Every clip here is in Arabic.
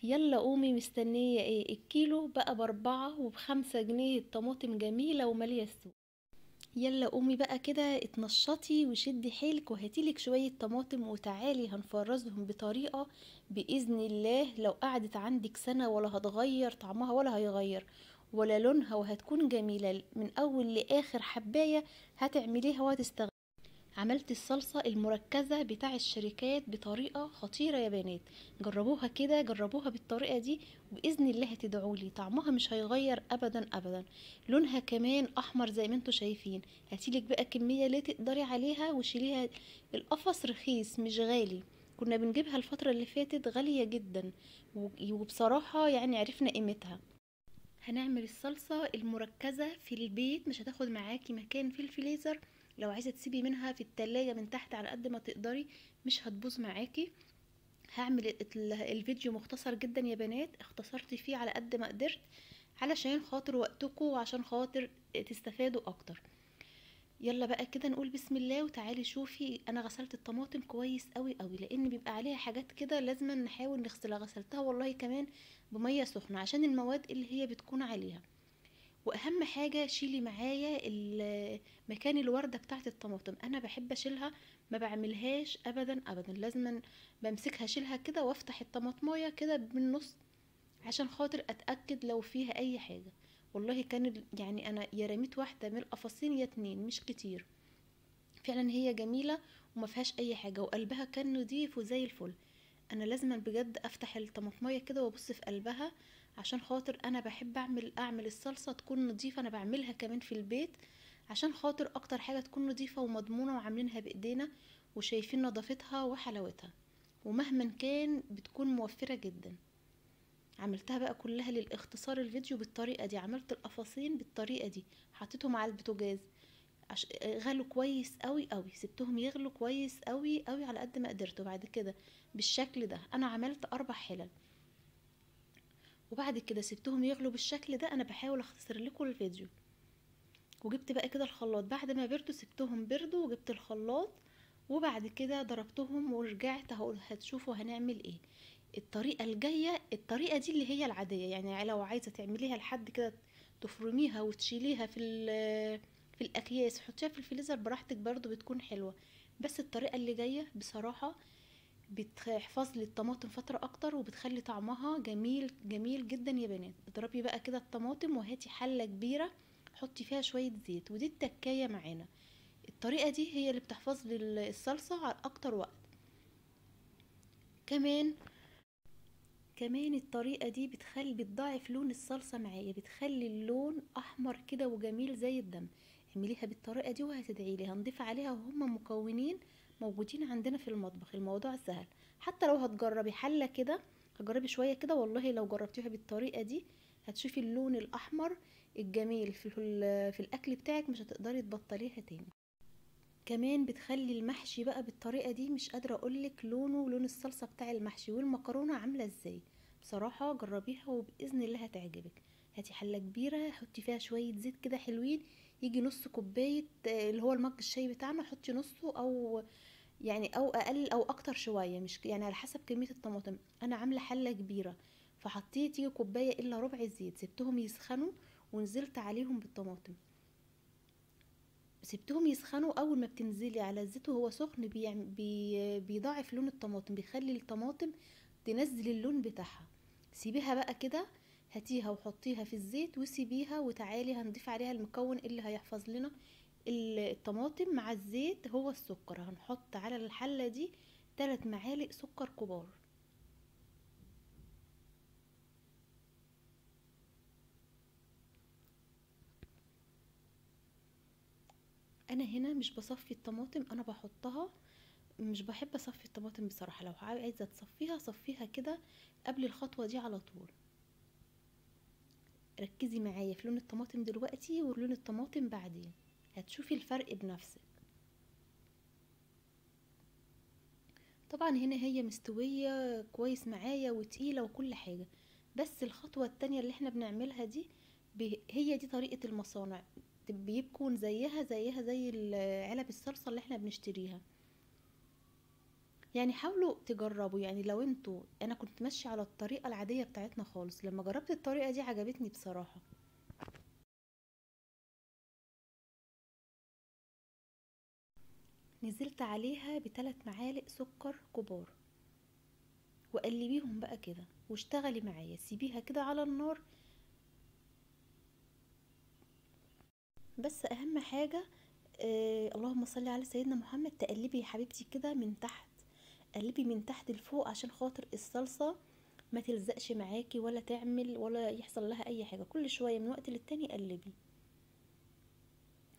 يلا قومي مستنية ايه؟ الكيلو بقى ب4 وب5 جنيه، الطماطم جميلة ومالية السوق. يلا قومي بقى كده اتنشطي وشدي حيلك وهاتيلك شوية طماطم وتعالي هنفرزهم بطريقة بإذن الله لو قعدت عندك سنة ولا هتغير طعمها ولا هيغير ولا لونها، وهتكون جميلة من أول لآخر حباية هتعمليها وهتستغل. عملت الصلصة المركزة بتاع الشركات بطريقة خطيرة يا بنات. جربوها كده، جربوها بالطريقة دي وبإذن الله هتدعولي، طعمها مش هيغير أبدا أبدا. لونها كمان أحمر زي ما انتوا شايفين. هاتيلك بقى كمية اللي تقدري عليها وشيليها. القفص رخيص مش غالي، كنا بنجيبها الفترة اللي فاتت غالية جدا، وبصراحة يعني عرفنا قيمتها. هنعمل الصلصة المركزة في البيت، مش هتاخد معاكي مكان في الفريزر. لو عايزة تسيبي منها في التلاجة من تحت على قد ما تقدري مش هتبوظ معاكي. هعمل الفيديو مختصر جدا يا بنات، اختصرت فيه على قد ما قدرت علشان خاطر وقتكم وعشان خاطر تستفادوا اكتر. يلا بقى كده نقول بسم الله وتعالي شوفي. انا غسلت الطماطم كويس قوي قوي لان بيبقى عليها حاجات كده لازم نحاول نغسلها. غسلتها والله كمان بمية سخنة عشان المواد اللي هي بتكون عليها. واهم حاجه شيلي معايا مكان الورده بتاعه الطماطم، انا بحب اشيلها، ما بعملهاش ابدا ابدا، لازما بمسكها اشيلها كده وافتح الطماطمايه كده بالنص عشان خاطر اتاكد لو فيها اي حاجه. والله كان يعني انا يا رميت واحده من القفصين يا اتنين مش كتير. فعلا هي جميله وما فيهاش اي حاجه وقلبها كان نضيف وزي الفل. انا لازم بجد افتح الطماطمايه كده وابص في قلبها عشان خاطر انا بحب اعمل الصلصه تكون نظيفه. انا بعملها كمان في البيت عشان خاطر اكتر حاجه تكون نظيفه ومضمونه وعاملينها بايدينا وشايفين نظافتها وحلاوتها، ومهما كان بتكون موفره جدا. عملتها بقى كلها للاختصار الفيديو بالطريقه دي، عملت القفصين بالطريقه دي، حطيتهم على البوتاجاز غلوا كويس قوي قوي، سبتهم يغلوا كويس قوي قوي على قد ما قدرت. وبعد كده بالشكل ده انا عملت 4 حلل، وبعد كده سبتهم يغلوا بالشكل ده. انا بحاول اختصر لكم الفيديو. وجبت بقى كده الخلاط بعد ما بردوا، سبتهم بردوا وجبت الخلاط وبعد كده ضربتهم ورجعت اهو. هتشوفوا هنعمل ايه. الطريقه الجايه الطريقه دي اللي هي العاديه، يعني لو عايزه تعمليها لحد كده تفرميها وتشيليها في الاكياس حطيها في الفريزر براحتك برضو بتكون حلوه. بس الطريقه اللي جايه بصراحه بتحفظ لي الطماطم فتره اكتر وبتخلي طعمها جميل جميل جدا يا بنات. اضربي بقى كده الطماطم وهاتي حله كبيره حطي فيها شويه زيت، ودي التكايه معانا. الطريقه دي هي اللي بتحفظ لي الصلصه على اكتر وقت. كمان الطريقة دي بتضاعف لون الصلصة معايا، بتخلي اللون احمر كده وجميل زي الدم. اعمليها بالطريقة دي وهتدعيلي. هنضيف عليها وهم مكونين موجودين عندنا في المطبخ، الموضوع سهل. حتى لو هتجربي حلة كده، هجربي شوية كده والله لو جربتيها بالطريقة دي هتشوفي اللون الاحمر الجميل في الاكل بتاعك، مش هتقدري تبطليها تاني. كمان بتخلي المحشي بقى بالطريقة دي مش قادرة اقولك لونه ولون الصلصة بتاع المحشي والمكرونة عاملة ازاي. بصراحة جربيها وبإذن الله هتعجبك. هاتي حلة كبيرة حطي فيها شوية زيت كده حلوين، يجي نص كوباية اللي هو المج الشاي بتاعنا، حطي نصه او يعني او اقل او اكتر شوية، مش يعني على حسب كمية الطماطم. انا عاملة حلة كبيرة فحطيت يجي كوباية الا ربع زيت، سبتهم يسخنوا ونزلت عليهم بالطماطم. سبتهم يسخنوا. اول ما بتنزلي على الزيت وهو سخن بيضاعف لون الطماطم، بيخلي الطماطم تنزل اللون بتاعها. سيبيها بقى كده، هاتيها وحطيها في الزيت وسيبيها وتعالي هنضيف عليها المكون اللي هيحفظ لنا الطماطم مع الزيت هو السكر. هنحط على الحلة دي 3 معالق سكر كبار. انا هنا مش بصفي الطماطم، انا بحطها. مش بحب اصفي الطماطم بصراحة، لو عايزة تصفيها صفيها كده قبل الخطوة دي على طول. ركزي معايا في لون الطماطم دلوقتي ولون الطماطم بعدين، هتشوفي الفرق بنفسك. طبعا هنا هي مستوية كويس معايا وتقيلة وكل حاجة، بس الخطوة التانية اللي احنا بنعملها دي هي دي طريقة المصانع، بيكون زيها زي علب الصلصة اللي احنا بنشتريها. يعني حاولوا تجربوا، يعني لو انتوا، انا كنت ماشيه على الطريقه العاديه بتاعتنا خالص، لما جربت الطريقه دي عجبتني بصراحه. نزلت عليها ب3 معالق سكر كبار، وقلبيهم بقى كده واشتغلي معايا، سيبيها كده على النار. بس اهم حاجه، اللهم صل على سيدنا محمد، تقلبي يا حبيبتي كده من تحت، قلبي من تحت لفوق عشان خاطر الصلصه ما تلزقش معاكي ولا تعمل ولا يحصل لها اي حاجه. كل شويه من وقت للتاني قلبي.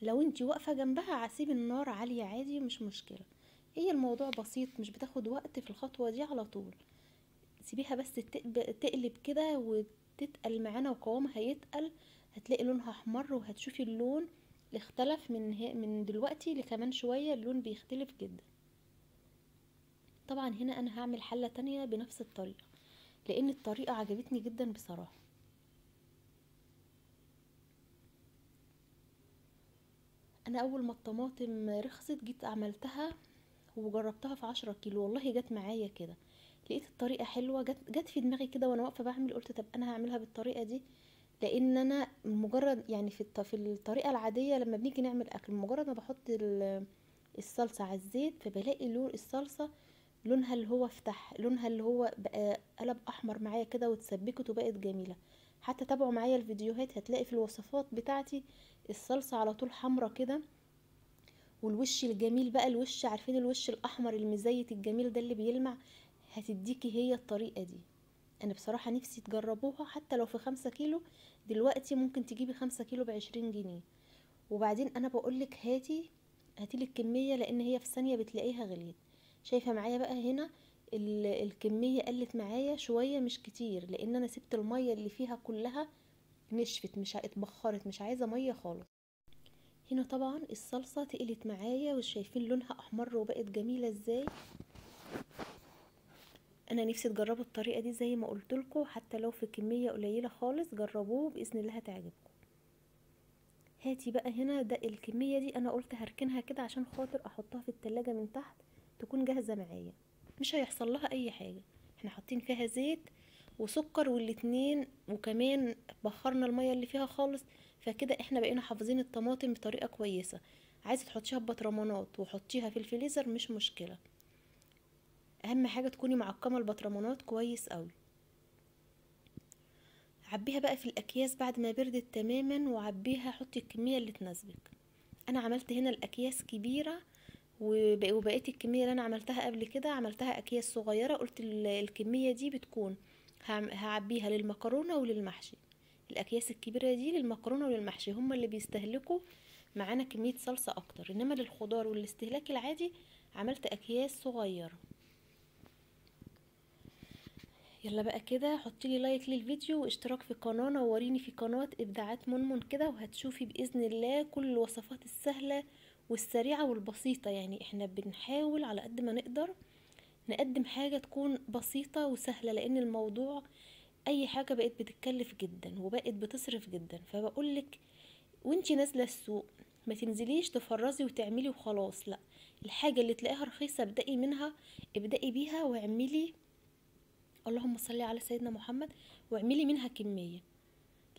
لو انتي واقفه جنبها عسيب النار عاليه عادي، مش مشكله. هي الموضوع بسيط، مش بتاخد وقت في الخطوه دي على طول. سيبيها بس تقلب كده وتتقل معانا وقوامها يتقل، هتلاقي لونها احمر، وهتشوفي اللون اختلف من دلوقتي لكمان شويه، اللون بيختلف جدا. طبعا هنا انا هعمل حله تانية بنفس الطريقه، لان الطريقه عجبتني جدا بصراحه. انا اول ما الطماطم رخصت جيت عملتها وجربتها في 10 كيلو، والله جت معايا كده. لقيت الطريقة حلوة، جت في دماغي كده وانا واقفة بعمل، قلت طب انا هعملها بالطريقة دي. لان انا مجرد يعني في الطريقة العادية لما بنيجي نعمل اكل، مجرد ما بحط الصلصة على الزيت، فبلاقي لون الصلصة لونها اللي هو فتح، لونها اللي هو بقى قلب احمر معايا كده، واتسبكت وبقت جميلة. حتى تابعوا معايا الفيديوهات، هتلاقي في الوصفات بتاعتي الصلصة على طول حمرة كده. والوش الجميل بقى، الوش عارفين الوش الاحمر المزيت الجميل ده اللي بيلمع، هتديكي هي الطريقة دي. انا بصراحة نفسي تجربوها، حتى لو في 5 كيلو. دلوقتي ممكن تجيبي 5 كيلو ب20 جنيه. وبعدين انا بقولك هاتيلك كمية، لان هي في ثانية بتلاقيها غليت. شايفة معايا بقى هنا الكمية قلت معايا شوية مش كتير، لان انا سبت المية اللي فيها كلها نشفت، مش اتبخرت، مش عايزة مية خالص. هنا طبعا الصلصة تقلت معايا، وشايفين لونها احمر وبقت جميلة ازاي. انا نفسي تجربوا الطريقة دي زي ما قلتلكوا، حتى لو في كمية قليلة خالص جربوه، بإذن الله هتعجبكم. هاتي بقى هنا، ده الكمية دي انا قلت هركنها كده عشان خاطر احطها في التلاجة من تحت، تكون جاهزة معايا، مش هيحصل لها اي حاجة. احنا حاطين فيها زيت وسكر والاتنين، وكمان بخرنا المية اللي فيها خالص. فكده احنا بقينا حافظين الطماطم بطريقة كويسة. عايزة تحطيها ببطرمانات وحطيها في الفريزر مش مشكلة. اهم حاجة تكوني معقمة البطرمانات كويس قوي. عبيها بقى في الاكياس بعد ما بردت تماما، وعبيها، حطي الكمية اللي تناسبك. انا عملت هنا الاكياس كبيرة، وبقيت الكمية اللي انا عملتها قبل كده عملتها اكياس صغيرة. قلت الكمية دي بتكون هعبيها للمكرونة وللمحشي. الاكياس الكبيرة دي للمكرونة وللمحشي، هما اللي بيستهلكوا معانا كمية صلصة اكتر، انما للخضار والاستهلاك العادي عملت اكياس صغيرة. يلا بقى كده، حطيلي لايك للفيديو واشتراك في القناة، نوريني في قناة ابداعات منمن كده، وهتشوفي باذن الله كل الوصفات السهلة والسريعة والبسيطة. يعني احنا بنحاول على قد ما نقدر نقدم حاجة تكون بسيطة وسهلة، لان الموضوع اي حاجة بقت بتتكلف جدا وبقت بتصرف جدا. فبقولك وانتي نازلة السوق، ما تنزليش تفرزي وتعملي وخلاص، لا. الحاجة اللي تلاقيها رخيصة ابدأي منها، ابدأي بيها واعملي، اللهم صل على سيدنا محمد، واعملي منها كمية.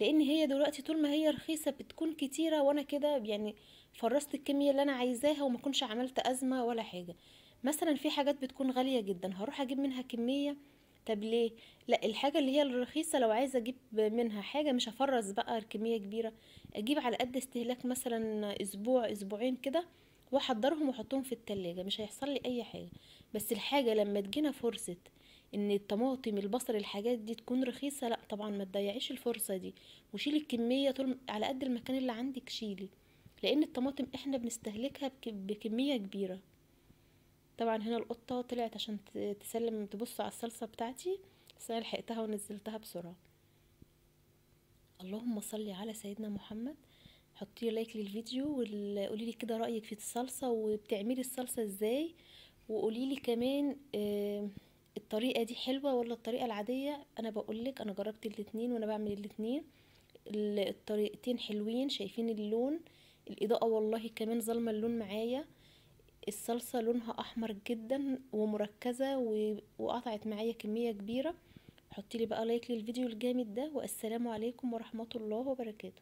لان هي دلوقتي طول ما هي رخيصة بتكون كتيرة، وانا كده يعني فرست الكمية اللي انا عايزاها وما كنش عملت ازمة ولا حاجة. مثلا في حاجات بتكون غالية جدا هروح اجيب منها كمية، طب ليه؟ لا، الحاجة اللي هي الرخيصة لو عايزة اجيب منها حاجة مش هفرز بقى كمية كبيرة، اجيب على قد استهلاك مثلا اسبوع اسبوعين كده، واحضرهم واحطهم في التلاجة، مش هيحصل لي اي حاجة. بس الحاجة لما تجينا فرصة ان الطماطم البصل الحاجات دي تكون رخيصة، لا طبعا ما تضيعيش الفرصة دي، وشيلي الكمية طول على قد المكان اللي عندك شيلي، لان الطماطم احنا بنستهلكها بكمية كبيرة. طبعا هنا القطة طلعت عشان تسلم تبص على الصلصة بتاعتي، بس انا لحقتها ونزلتها بسرعة. اللهم صل على سيدنا محمد. حطي لايك للفيديو وقولي لي كده رأيك في الصلصة، وبتعملي الصلصة ازاي. وقولي لي كمان الطريقة دي حلوة ولا الطريقة العادية. انا بقولك انا جربت الاتنين وانا بعمل الاتنين، الطريقتين حلوين. شايفين اللون، الإضاءة والله كمان ظلمة اللون معايا. الصلصة لونها احمر جدا ومركزة وقطعت معايا كمية كبيرة. حطيلي بقى لايك للفيديو الجامد ده، والسلام عليكم ورحمة الله وبركاته.